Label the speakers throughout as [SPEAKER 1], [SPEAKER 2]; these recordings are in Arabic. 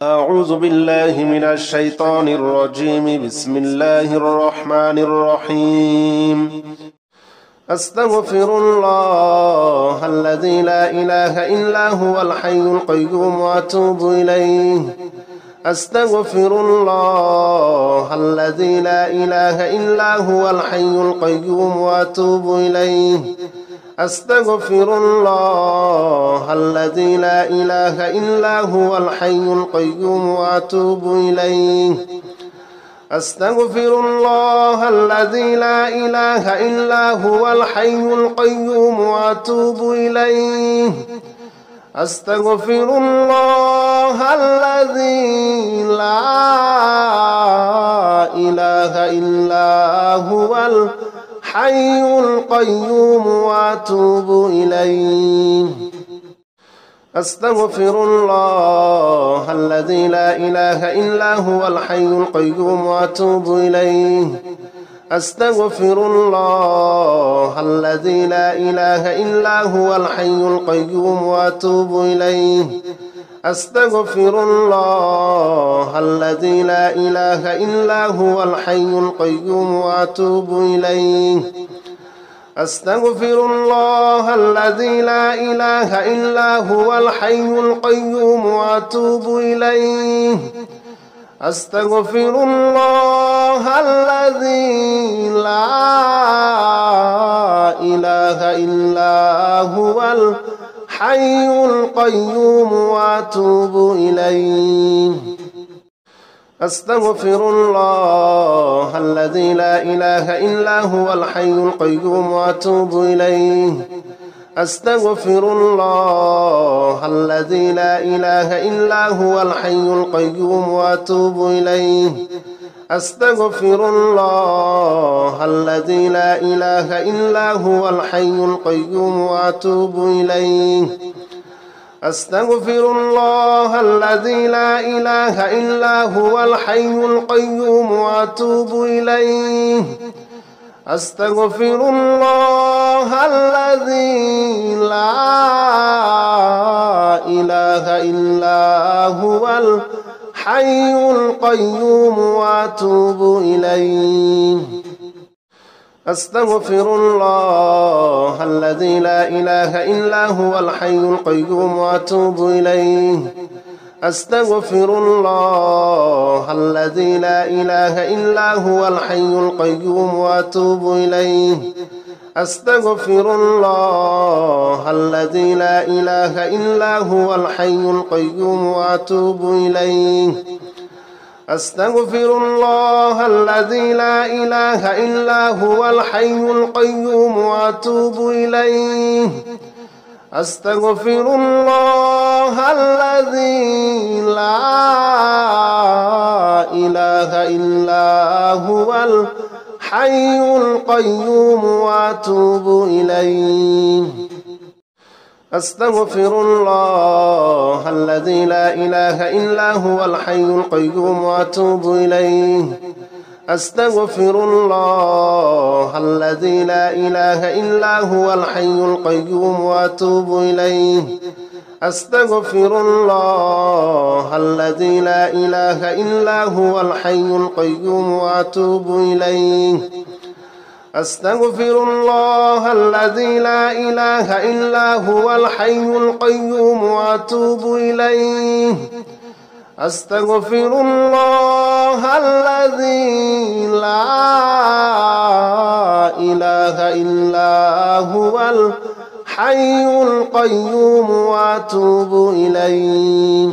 [SPEAKER 1] أعوذ بالله من الشيطان الرجيم. بسم الله الرحمن الرحيم. أستغفر الله الذي لا إله إلا هو الحي القيوم وأتوب إليه. أستغفر الله الذي لا إله إلا هو الحي القيوم وأتوب إليه. أستغفر الله الذي لا إله إلا هو الحي القيوم وأتوب إليه. أستغفر الله الذي لا إله إلا هو الحي القيوم وأتوب إليه. أستغفر الله الذي لا إله إلا هو الحي القيوم وأتوب إليه. أستغفر الله الذي لا إله إلا هو الحي القيوم وأتوب إليه. أستغفر الله الذي لا إله إلا هو الحي القيوم وأتوب إليه. أستغفر الله الذي لا إله إلا هو الحي القيوم وأتوب إليه. أستغفر الله الذي لا إله إلا هو الحي القيوم وأتوب إليه. أستغفر الله الذي لا إله إلا هو الحي القيوم وأتوب إليه. أستغفر الله الذي لا إله إلا هو الحي القيوم وأتوب إليه. أستغفر الله الذي لا إله إلا هو الحي القيوم وأتوب إليه. أستغفر الله الذي لا إله إلا هو الحي القيوم وأتوب إليه. أستغفر الله الذي لا إله إلا هو الحي القيوم وأتوب إليه. أستغفر الله الذي لا إله إلا هو الحي القيوم وأتوب إليه. أستغفر الله الذي لا إله إلا هو الحي القيوم وأتوب إليه. أستغفر الله الذي لا إله إلا هو الحي القيوم وأتوب إليه. أستغفر الله الذي لا إله إلا هو الحي القيوم وأتوب إليه. أستغفر الله الذي لا إله إلا هو الحي القيوم وأتوب إليه. أستغفر الله الذي لا إله إلا هو الحي القيوم وأتوب إليه. أستغفر الله الذي لا إله إلا هو الحي القيوم وأتوب إليه. أستغفر الله الذي لا إله إلا هو الحي القيوم وأتوب إليه. أستغفر الله الذي لا إله إلا هو الحي القيوم وأتوب إليه. أستغفر الله الذي لا إله إلا هو الحي القيوم وأتوب إليه. أستغفر الله الذي لا إله إلا هو الحي القيوم وأتوب إليه.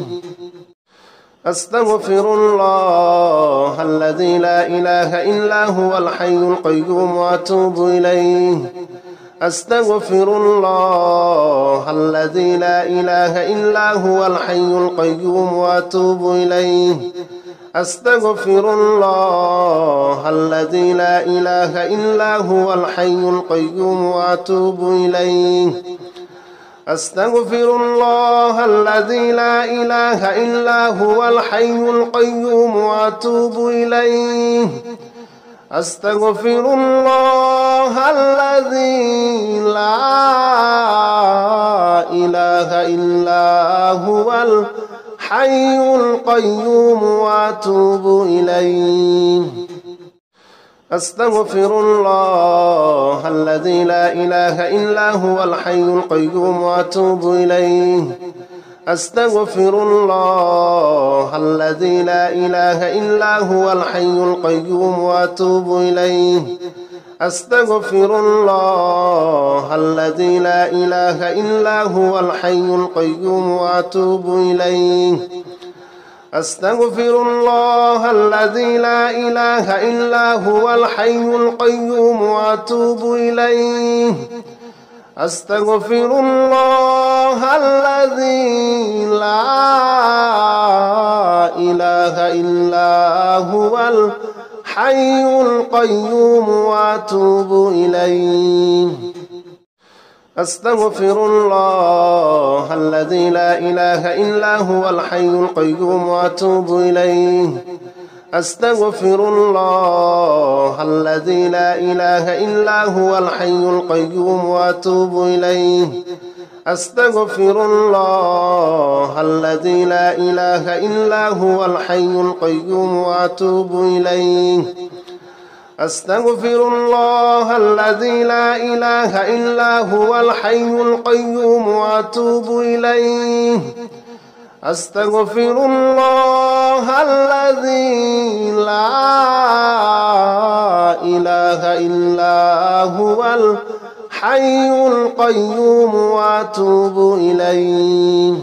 [SPEAKER 1] أستغفر الله الذي لا إله إلا هو الحي القيوم وأتوب إليه. أستغفر الله الذي لا إله إلا هو الحي القيوم وأتوب إليه. أستغفر الله الذي لا إله إلا هو الحي القيوم وأتوب إليه. أستغفر الله الذي لا إله إلا هو الحي القيوم وأتوب إليه. أستغفر الله الذي لا إله إلا هو الحي القيوم وأتوب إليه. أستغفر الله الذي لا إله إلا هو الحي القيوم وأتوب إليه. أستغفر الله الذي لا إله إلا هو الحي القيوم وأتوب إليه. أستغفر الله الذي لا إله إلا هو الحي القيوم وأتوب إليه. أستغفر الله الذي لا إله إلا هو الحي القيوم وأتوب إليه. أستغفر الله الذي لا إله إلا هو الحي القيوم وأتوب إليه. أستغفر الله الذي لا إله إلا هو الحي القيوم وأتوب إليه. أستغفر الله الذي لا إله إلا هو الحي القيوم وأتوب إليه. أستغفر الله الذي لا إله إلا هو الحي القيوم وأتوب إليه. أستغفر الله الذي لا إله إلا هو الحي القيوم وأتوب إليه. أستغفر الله الذي لا إله إلا هو الحي القيوم وأتوب إليه.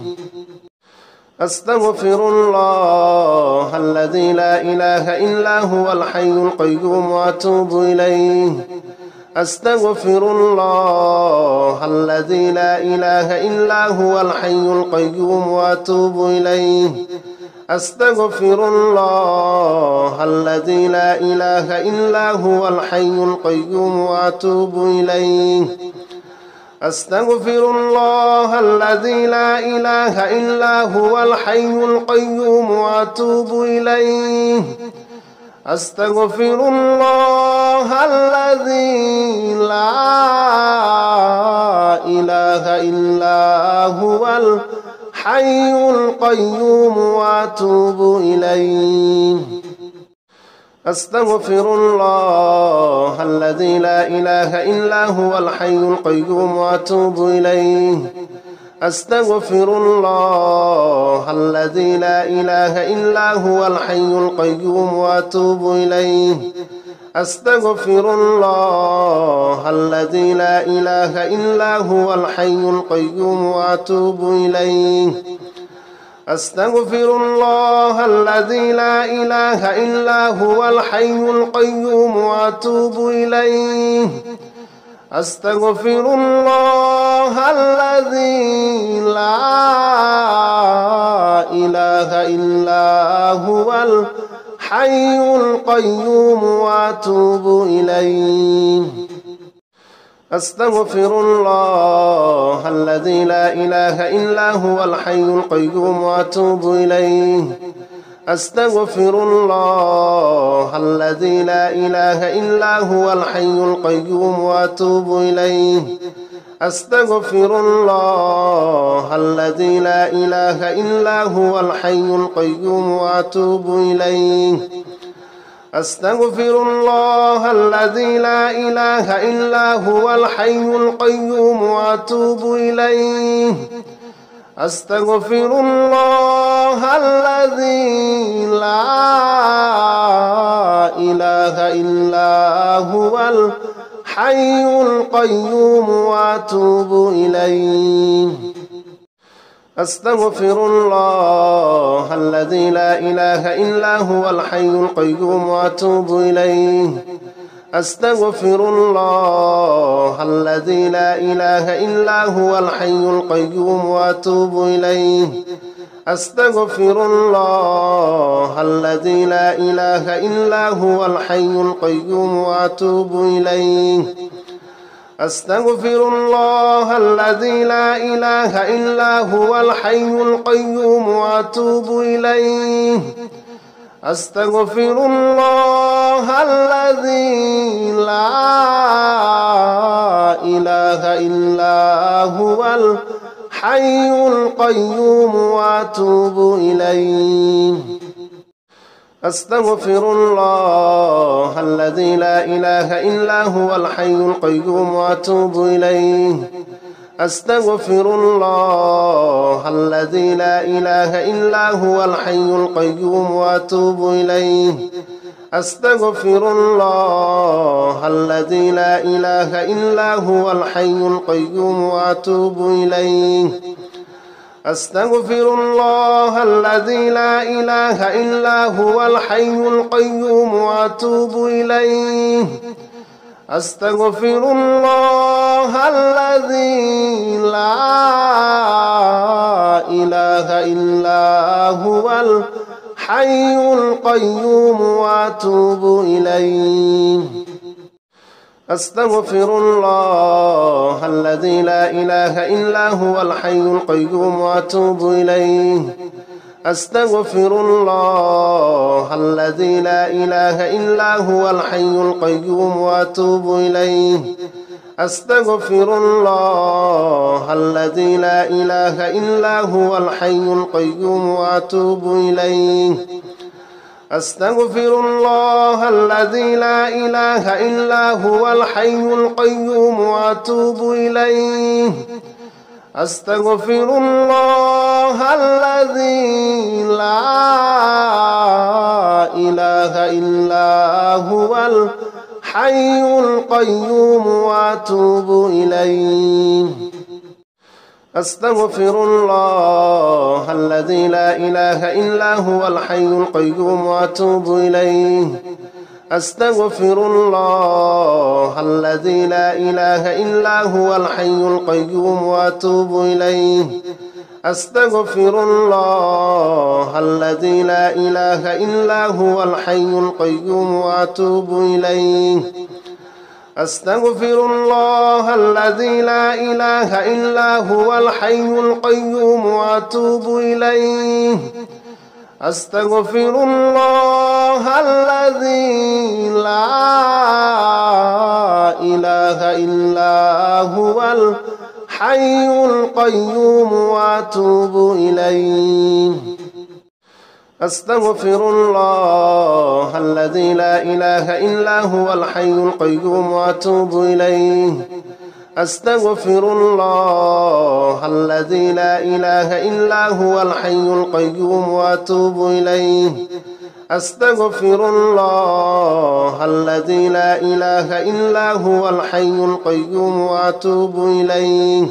[SPEAKER 1] أستغفر الله الذي لا إله إلا هو الحي القيوم وأتوب إليه. أستغفر الله الذي لا إله إلا هو الحي القيوم وأتوب إليه. أستغفر الله الذي لا إله إلا هو الحي القيوم وأتوب إليه. أستغفر الله الذي لا إله إلا هو الحي القيوم وأتوب إليه. أستغفر الله الذي لا إله إلا هو الحي القيوم وأتوب إليه. أستغفر الله الذي لا إله إلا هو الحي القيوم وأتوب إليه. أستغفر الله الذي لا إله إلا هو الحي القيوم وأتوب إليه. أستغفر الله الذي لا إله إلا هو الحي القيوم وأتوب إليه. أستغفر الله الذي لا إله إلا هو الحي القيوم وأتوب إليه. أستغفر الله الذي لا إله إلا هو الحي القيوم وأتوب إليه. أستغفر الله الذي لا إله إلا هو الحي القيوم وأتوب إليه. أستغفر الله الذي لا إله إلا هو الحي القيوم وأتوب إليه. أستغفر الله الذي لا إله إلا هو الحي القيوم وأتوب إليه. أستغفر الله الذي لا إله إلا هو الحي القيوم وأتوب إليه. أستغفر الله الذي لا إله إلا هو الحي القيوم وأتوب إليه. أستغفر الله الذي لا إله إلا هو الحي القيوم وأتوب إليه. أستغفر الله الذي لا إله إلا هو الحي القيوم وأتوب إليه. أستغفر الله الذي لا إله إلا هو الحي القيوم وأتوب إليه. أستغفر الله الذي لا إله إلا هو الحي القيوم وأتوب إليه. أستغفر الله الذي لا إله إلا هو الحي القيوم وأتوب إليه. أستغفر الله الذي لا إله إلا هو الحي القيوم وأتوب إليه. أستغفر الله الذي لا إله إلا هو الحي القيوم وأتوب إليه. أستغفر الله الذي لا إله إلا هو الحي القيوم وأتوب إليه. أستغفر الله الذي لا إله إلا هو الحي القيوم وأتوب إليه. أستغفر الله الذي لا إله إلا هو الحي القيوم وأتوب إليه. أستغفر الله الذي لا إله إلا هو الحي القيوم وأتوب إليه. أستغفر الله الذي لا إله إلا هو الحي القيوم وأتوب إليه. أستغفر الله الذي لا إله إلا هو الحي القيوم وأتوب إليه. أستغفر الله الذي لا إله إلا هو الحي القيوم وأتوب إليه. أستغفر الله الذي لا إله إلا هو الحي القيوم وأتوب إليه. أستغفر الله الذي لا إله إلا هو الحي القيوم وأتوب إليه. أستغفر الله الذي لا إله إلا هو الحي القيوم وأتوب إليه. أستغفر الله الذي لا إله إلا هو الحي القيوم وأتوب إليه. أستغفر الله الذي لا إله إلا هو الحي القيوم وأتوب إليه. أستغفر الله الذي لا إله إلا هو الحي القيوم وأتوب إليه. أستغفر الله الذي لا إله إلا هو الحي القيوم وأتوب إليه. أستغفر الله الذي لا إله إلا هو الحي القيوم وأتوب إليه. أستغفر الله الذي لا إله إلا هو الحي القيوم وأتوب إليه.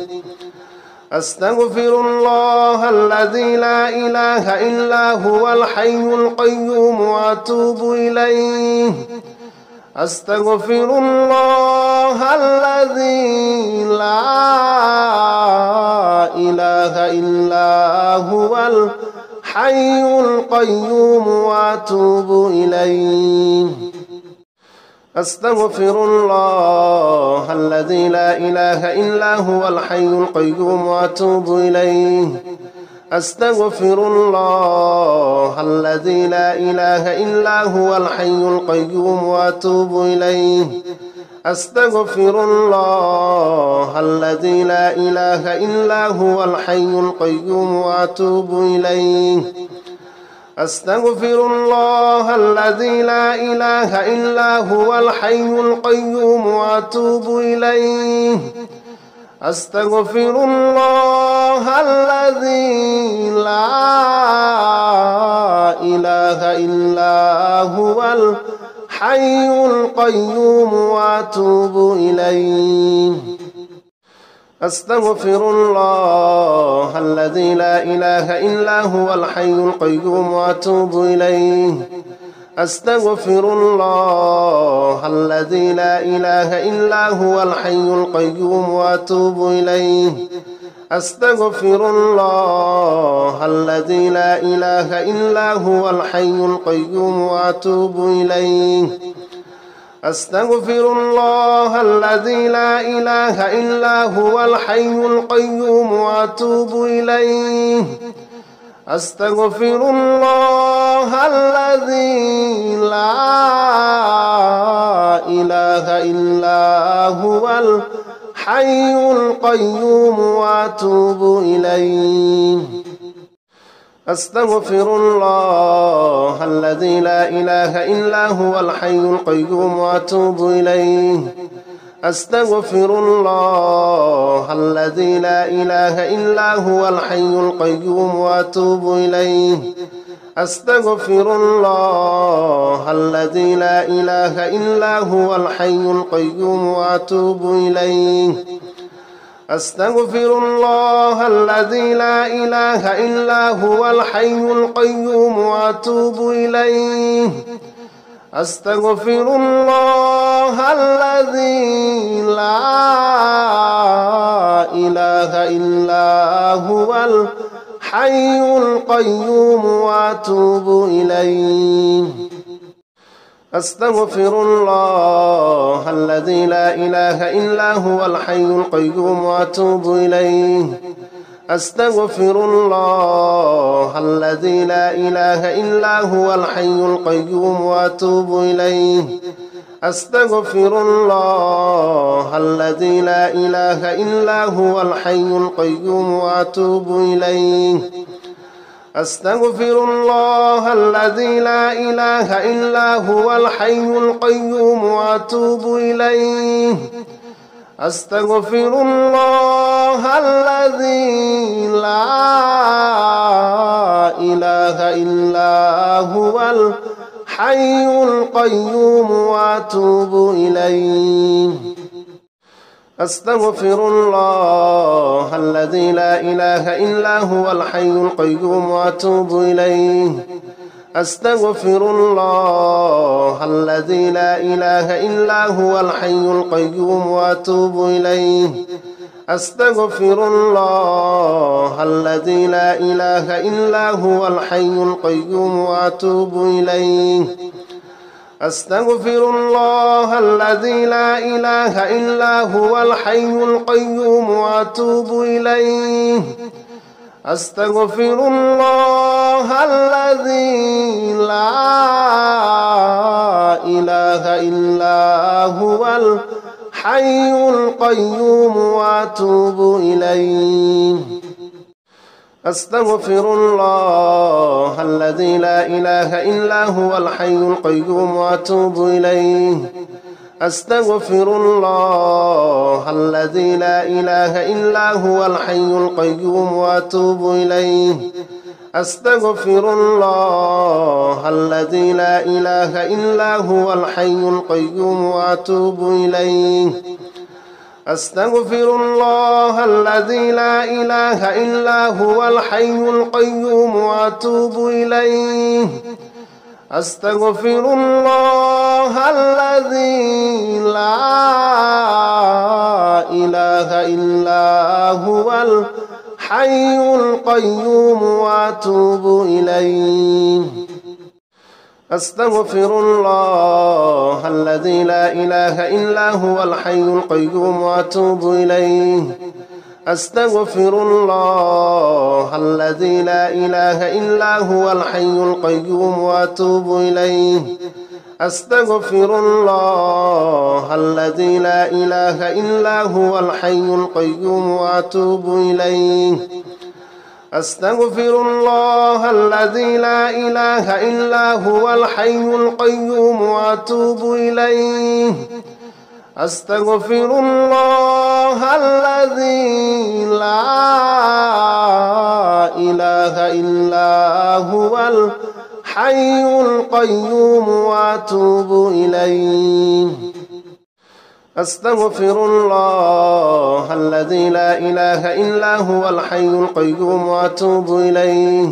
[SPEAKER 1] أستغفر الله الذي لا إله إلا هو الحي القيوم وأتوب إليه. أستغفر الله الذي لا إله إلا هو الحي القيوم وأتوب إليه. أستغفر الله الذي لا إله إلا هو الحي القيوم وأتوب إليه. أستغفر الله الذي لا إله إلا هو الحي القيوم وأتوب إليه. أستغفر الله الذي لا إله إلا هو الحي القيوم وأتوب إليه. أستغفر الله الذي لا إله إلا هو الحي القيوم وأتوب إليه. أستغفر الله الذي لا إله إلا هو الحي القيوم وأتوب إليه. أستغفر الله الذي لا إله إلا هو الحي القيوم وأتوب إليه. أستغفر الله الذي لا إله إلا هو الحي القيوم وأتوب إليه. أستغفر الله الذي لا إله إلا هو الحي القيوم وأتوب إليه. أستغفر الله الذي لا إله إلا هو الحي القيوم وأتوب إليه. أستغفر الله الذي لا إله إلا هو الحي القيوم وأتوب إليه. أستغفر الله الذي لا إله إلا هو الحي القيوم وأتوب إليه. أستغفر الله الذي لا إله إلا هو الحي القيوم وأتوب إليه. أستغفر الله الذي لا إله إلا هو الحي القيوم وأتوب إليه. أستغفر الله الذي لا إله إلا هو الحي القيوم وأتوب إليه. أستغفر الله الذي لا إله إلا هو الحي القيوم وأتوب إليه. أستغفر الله الذي لا إله إلا هو الحي القيوم وأتوب إليه. أستغفر الله الذي لا إله إلا هو الحي القيوم وأتوب إليه. أستغفر الله الذي لا إله إلا هو الحي القيوم وأتوب إليه. أستغفر الله الذي لا إله إلا هو الحي القيوم وأتوب إليه. أستغفر الله الذي لا إله إلا هو الحي القيوم وأتوب إليه. أستغفر الله الذي لا إله إلا هو الحي القيوم وأتوب إليه. أستغفر الله الذي لا إله إلا هو الحي القيوم وأتوب إليه. أستغفر الله الذي لا إله إلا هو الحي القيوم وأتوب إليه. أستغفر الله الذي لا إله إلا هو الحي القيوم وأتوب إليه. أستغفر الله الذي لا إله إلا هو الحي القيوم وأتوب إليه. أستغفر الله الذي لا إله إلا هو الحي القيوم وأتوب إليه. أستغفر الله الذي لا إله إلا هو الحي القيوم وأتوب إليه. أستغفر الله الذي لا إله إلا هو الحي القيوم وأتوب إليه. أستغفر الله الذي لا إله إلا هو الحي القيوم وأتوب إليه. أستغفر الله الذي لا إله إلا هو الحي القيوم وأتوب إليه. أستغفر الله الذي لا إله إلا هو الحي القيوم وأتوب إليه. أستغفر الله الذي لا إله إلا هو الحي القيوم وأتوب إليه. أستغفر الله الذي لا إله إلا هو الحي القيوم وأتوب إليه. أستغفر الله الذي لا إله إلا هو الحي القيوم وأتوب إليه. أستغفر الله الذي لا إله إلا هو الحي القيوم وأتوب إليه. أستغفر الله الذي لا إله إلا هو الحي القيوم وأتوب إليه.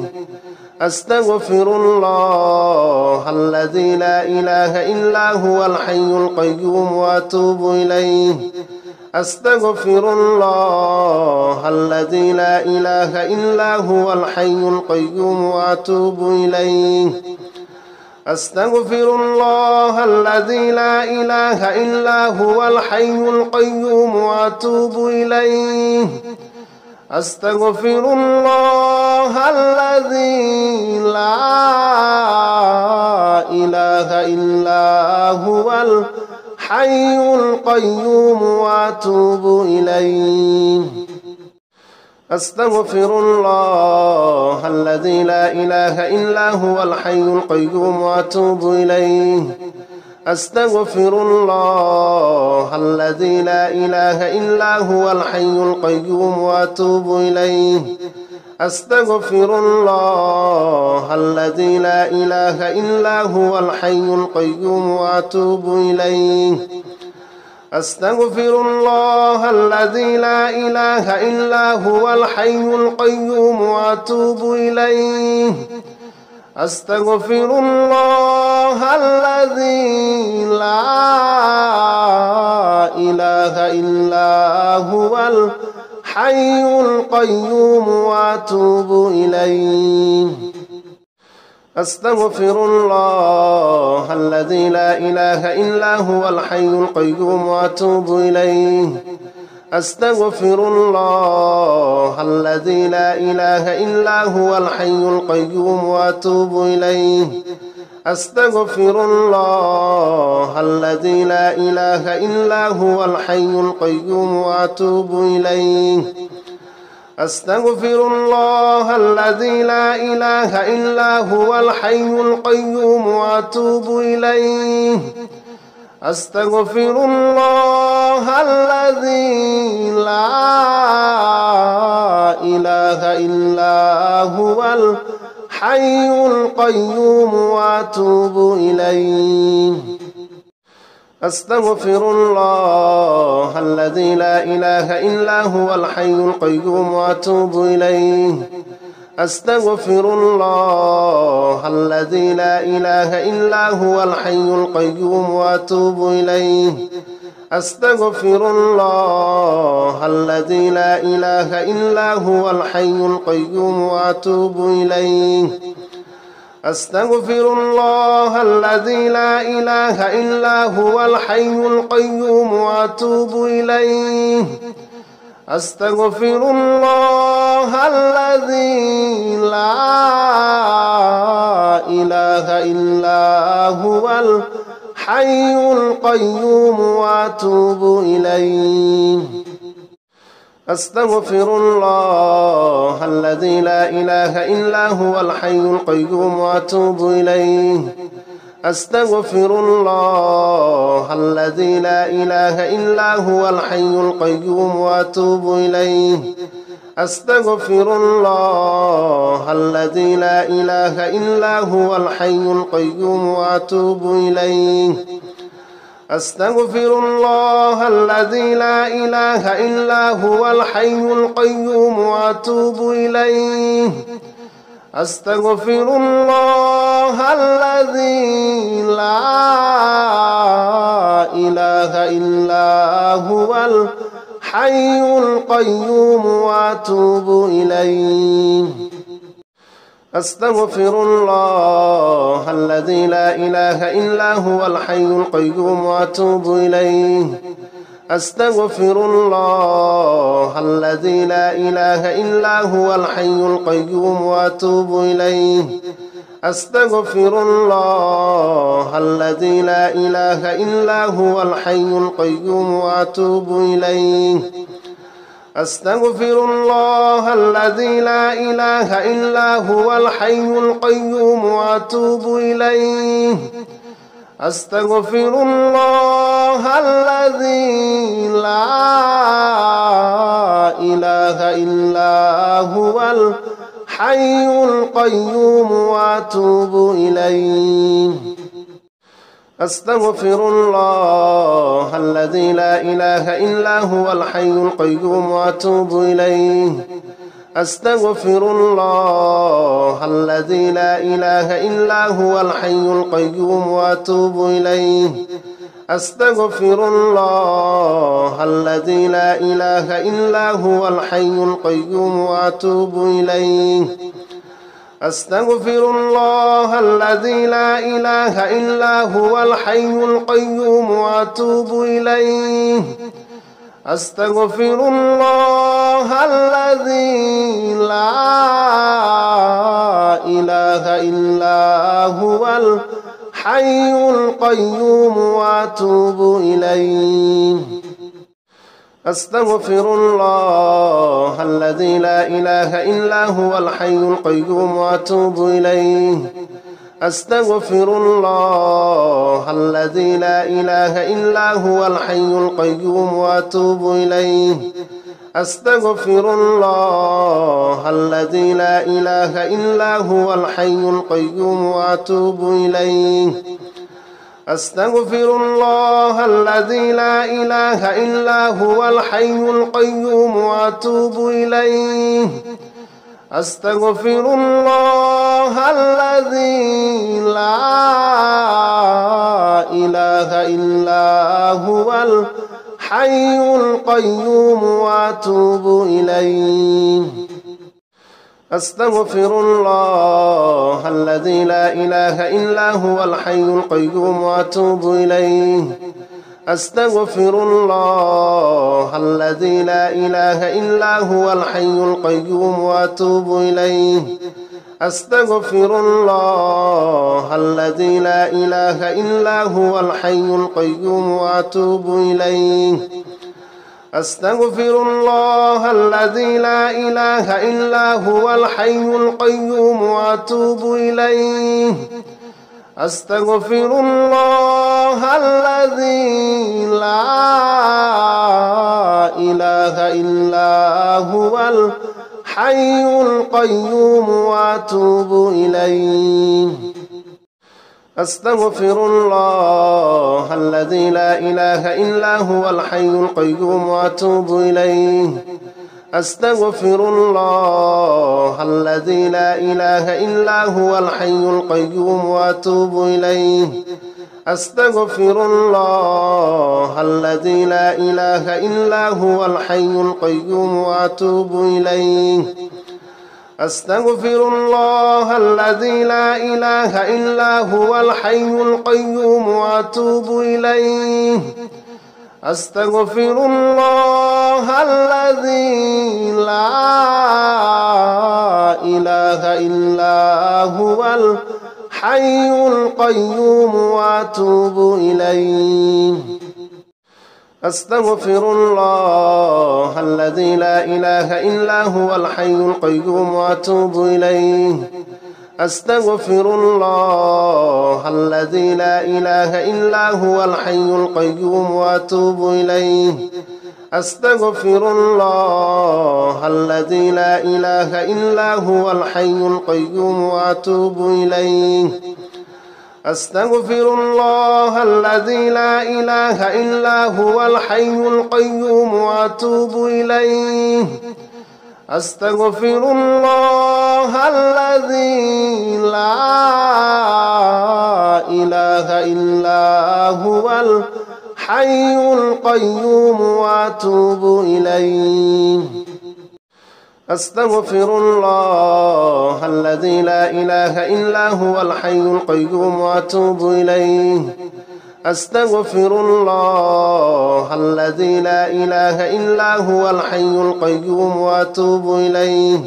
[SPEAKER 1] أستغفر الله الذي لا إله إلا هو الحي القيوم وأتوب إليه. أستغفر الله الذي لا إله إلا هو الحي القيوم وأتوب إليه. أستغفر الله الذي لا إله إلا هو الحي القيوم وأتوب إليه. أستغفر الله الذي لا إله إلا هو الحي القيوم وأتوب إليه. أستغفر الله الذي لا إله إلا هو الحي القيوم وأتوب إليه. أستغفر الله الذي لا إله إلا هو الحي القيوم وأتوب إليه. أستغفر الله الذي لا إله إلا هو الحي القيوم وأتوب إليه. أستغفر الله الذي لا إله إلا هو الحي القيوم وأتوب إليه. أستغفر الله الذي لا إله إلا هو الحي القيوم وأتوب إليه. أستغفر الله الذي لا إله إلا هو الحي القيوم وأتوب إليه. أستغفر الله الذي لا إله إلا هو الحي القيوم وأتوب إليه. أستغفر الله الذي لا إله إلا هو الحي القيوم وأتوب إليه. أستغفر الله الذي لا إله إلا هو الحي القيوم وأتوب إليه. أستغفر الله الذي لا إله إلا هو الحي القيوم وأتوب إليه. أستغفر الله الذي لا إله إلا هو الحي القيوم وأتوب إليه. أستغفر الله الذي لا إله إلا هو الحي القيوم وأتوب إليه. أستغفر الله الذي لا إله إلا هو الحي القيوم وأتوب إليه. أستغفر الله الذي لا إله إلا هو الحي القيوم وأتوب إليه. أستغفر الله الذي لا إله إلا هو الحي القيوم وأتوب إليه. أستغفر الله الذي لا إله إلا هو الحي القيوم وأتوب إليه. أستغفر الله الذي لا إله إلا هو الحي القيوم وأتوب إليه. أستغفر الله الذي لا إله إلا هو الحي القيوم وأتوب إليه. أستغفر الله الذي لا إله إلا هو الحي القيوم وأتوب إليه. أستغفر الله الذي لا إله إلا هو الحي القيوم وأتوب إليه. أستغفر الله الذي لا إله إلا هو الحي القيوم وأتوب إليه. أستغفر الله الذي لا إله إلا هو الحي القيوم وأتوب إليه. أستغفر الله الذي لا إله إلا هو الحي القيوم وأتوب إليه. أستغفر الله الذي لا إله إلا هو الحي القيوم وأتوب إليه. أستغفر الله الذي لا إله إلا هو الحي القيوم وأتوب إليه. أستغفر الله الذي لا إله إلا هو الحي القيوم وأتوب إليه. أستغفر الله الذي لا إله إلا هو الحي القيوم وأتوب إليه. أستغفر الله الذي لا إله إلا هو الحي القيوم وأتوب إليه. أستغفر الله الذي لا إله إلا هو الحي القيوم وأتوب إليه. أستغفر الله الذي لا إله إلا هو الحي القيوم وأتوب إليه. أستغفر الله الذي لا إله إلا هو الحي القيوم وأتوب إليه. أستغفر الله الذي لا إله إلا هو الحي القيوم وأتوب إليه. أستغفر الله الذي لا إله إلا هو الحي القيوم وأتوب إليه. أستغفر الله الذي لا إله إلا هو الحي القيوم وأتوب إليه. أستغفر الله الذي لا إله إلا هو الحي القيوم وأتوب إليه. أستغفر الله الذي لا إله إلا هو الحي القيوم وأتوب إليه. أستغفر الله الذي لا إله إلا هو الحي القيوم وأتوب إليه. أستغفر الله الذي لا إله إلا هو الحي القيوم وأتوب إليه. أستغفر الله الذي لا إله إلا هو الحي القيوم وأتوب إليه. أستغفر الله الذي لا إله إلا هو الحي القيوم وأتوب إليه. أستغفر الله الذي لا إله إلا هو الحي القيوم وأتوب إليه. أستغفر الله الذي لا إله إلا هو الحي القيوم وأتوب إليه. أستغفر الله الذي لا إله إلا هو الحي القيوم وأتوب إليه. أستغفر الله الذي لا إله إلا هو الحي القيوم وأتوب إليه. أستغفر الله الذي لا إله إلا هو الحي القيوم وأتوب إليه. أستغفر الله الذي لا إله إلا هو الحي القيوم وأتوب إليه. أستغفر الله الذي لا إله إلا هو الحي القيوم وأتوب إليه. أستغفر الله الذي لا إله إلا هو الحي القيوم وأتوب إليه. أستغفر الله الذي لا إله إلا هو الحي القيوم وأتوب إليه. أستغفر الله الذي لا إله إلا هو الحي القيوم وأتوب إليه. أستغفر الله الذي لا إله إلا هو الحي القيوم وأتوب إليه. أستغفر الله الذي لا إله إلا هو الحي القيوم وأتوب إليه.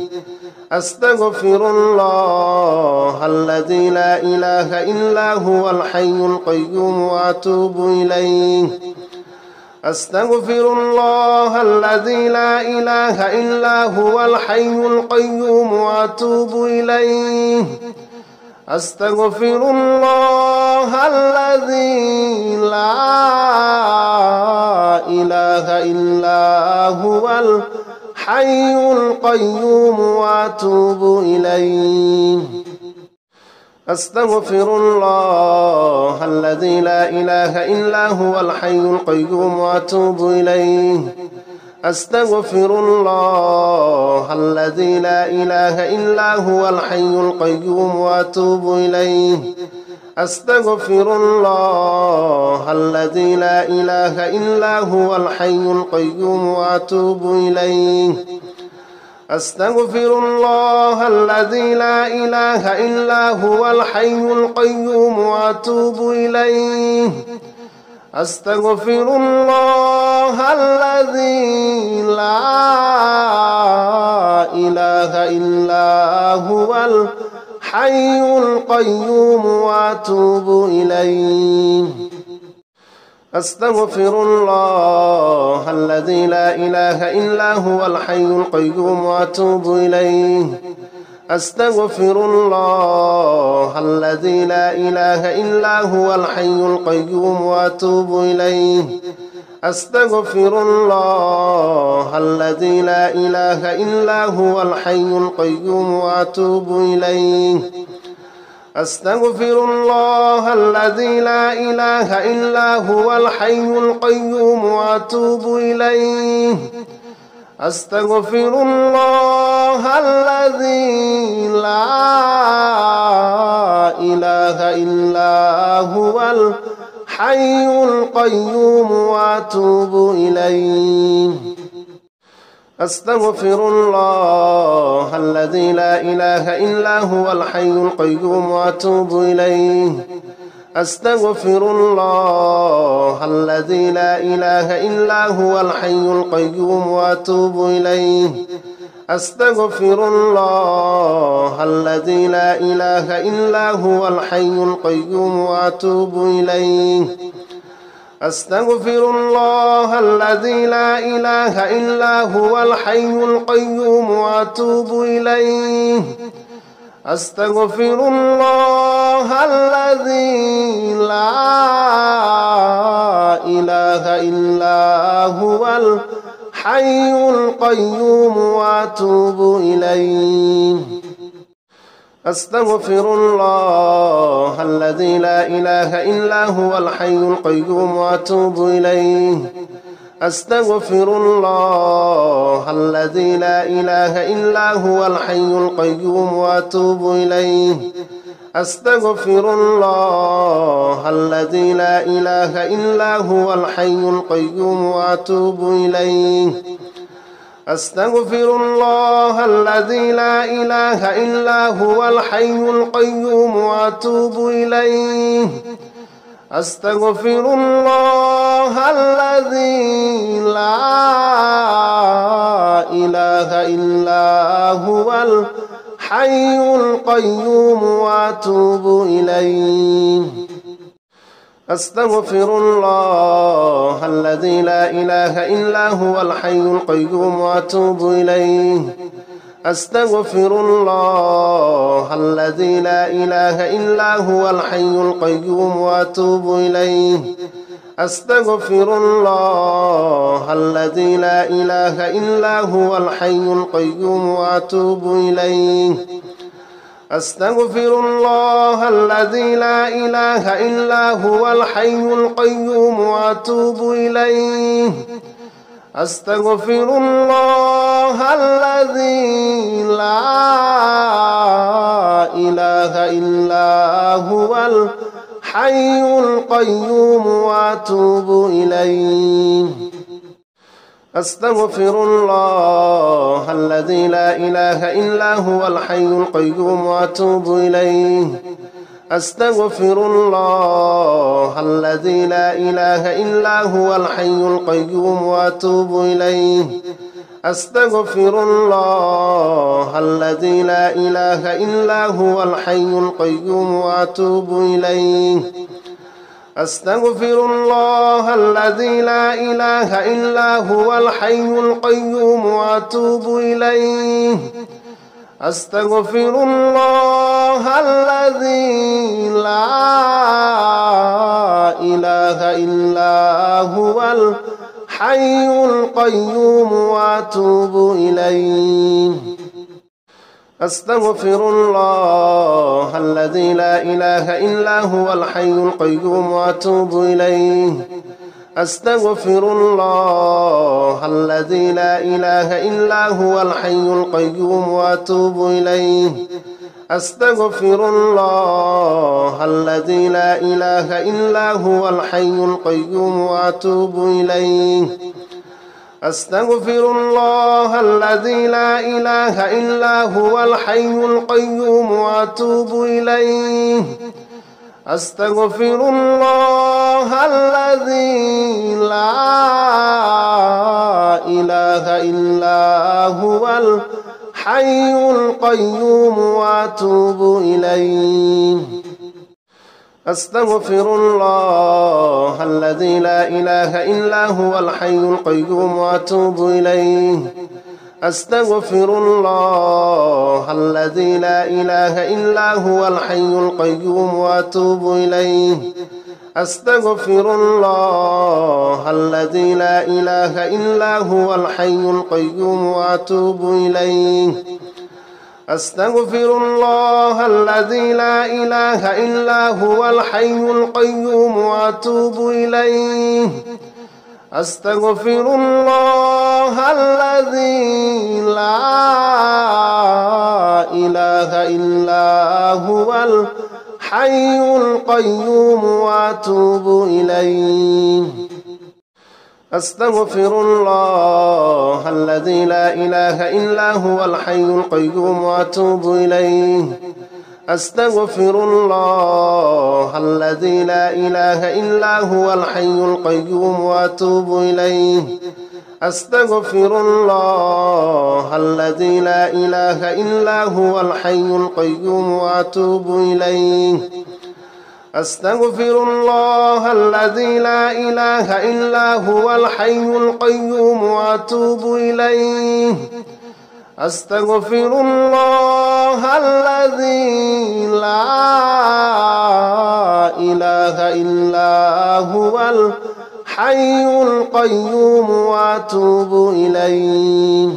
[SPEAKER 1] أستغفر الله الذي لا إله إلا هو الحي القيوم وأتوب إليه. أستغفر الله الذي لا إله إلا هو الحي القيوم وأتوب إليه. أستغفر الله الذي لا إله إلا هو الحي القيوم وأتوب إليه. أستغفر الله الذي لا إله إلا هو الحي القيوم وأتوب إليه. أستغفر الله الذي لا إله إلا هو الحي القيوم وأتوب إليه. أستغفر الله الذي لا إله إلا هو الحي القيوم وأتوب إليه. أستغفر الله الذي لا إله إلا هو الحي القيوم وأتوب إليه. أستغفر الله الذي لا إله إلا هو الحي القيوم وأتوب إليه. أستغفر الله الذي لا إله إلا هو الحي القيوم وأتوب إليه. أستغفر الله الذي لا إله إلا هو الحي القيوم وأتوب إليه. أستغفر الله الذي لا إله إلا هو الحي القيوم وأتوب إليه. أستغفر الله الذي لا إله إلا هو الحي القيوم وأتوب إليه. أستغفر الله الذي لا إله إلا هو الحي القيوم وأتوب إليه. أستغفر الله الذي لا إله إلا هو الحي القيوم وأتوب إليه. أستغفر الله الذي لا إله إلا هو الحي القيوم وأتوب إليه. أستغفر الله الذي لا إله إلا هو الحي القيوم وأتوب إليه. أستغفر الله الذي لا إله إلا هو الحي القيوم وأتوب إليه. أستغفر الله الذي لا إله إلا هو الحي القيوم وأتوب إليه. أستغفر الله الذي لا إله إلا هو الحي القيوم وأتوب إليه. أستغفر الله الذي لا إله إلا هو الحي القيوم وأتوب إليه. أستغفر الله الذي لا إله إلا هو الحي القيوم وأتوب إليه. أستغفر الله الذي لا إله إلا هو الحي القيوم وأتوب إليه. أستغفر الله الذي لا إله إلا هو الحي القيوم وأتوب إليه. أستغفر الله الذي لا إله إلا هو الحي القيوم وأتوب إليه. أستغفر الله الذي لا إله إلا هو الحي القيوم وأتوب إليه. أستغفر الله الذي لا إله إلا هو الحي القيوم وأتوب إليه. أستغفر الله الذي لا إله إلا هو الحي القيوم وأتوب إليه. أستغفر الله الذي لا إله إلا هو الحي القيوم وأتوب إليه. أستغفر الله الذي لا إله إلا هو الحي القيوم وأتوب إليه. أستغفر الله الذي لا إله إلا هو الحي القيوم وأتوب إليه. أستغفر الله الذي لا إله إلا هو الحي القيوم وأتوب إليه. أستغفر الله الذي لا إله إلا هو الحي القيوم وأتوب إليه. أستغفر الله الذي لا إله إلا هو الحي القيوم وأتوب إليه. أستغفر الله الذي لا إله إلا هو الحي القيوم وأتوب إليه. أستغفر الله الذي لا إله إلا هو الحي القيوم وأتوب إليه. أستغفر الله الذي لا إله إلا هو الحي القيوم وأتوب إليه. أستغفر الله الذي لا إله إلا هو الحي القيوم وأتوب إليه. أستغفر الله الذي لا إله إلا هو الحي القيوم وأتوب إليه. أستغفر الله الذي لا إله إلا هو الحي القيوم وأتوب إليه. أستغفر الله الذي لا إله إلا هو الحي القيوم وأتوب إليه. أستغفر الله الذي لا إله إلا هو الحي القيوم وأتوب إليه. أستغفر الله الذي لا إله إلا هو الحي القيوم وأتوب إليه. أستغفر الله الذي لا إله إلا هو الحي القيوم وأتوب إليه. أستغفر الله الذي لا إله إلا هو الحي القيوم وأتوب إليه. أستغفر الله الذي لا إله إلا هو الحي القيوم وأتوب إليه. أستغفر الله الذي لا إله إلا هو الحي القيوم وأتوب إليه. أستغفر الله الذي لا إله إلا هو الحي القيوم وأتوب إليه. أستغفر الله الذي لا إله إلا هو الحي القيوم وأتوب إليه.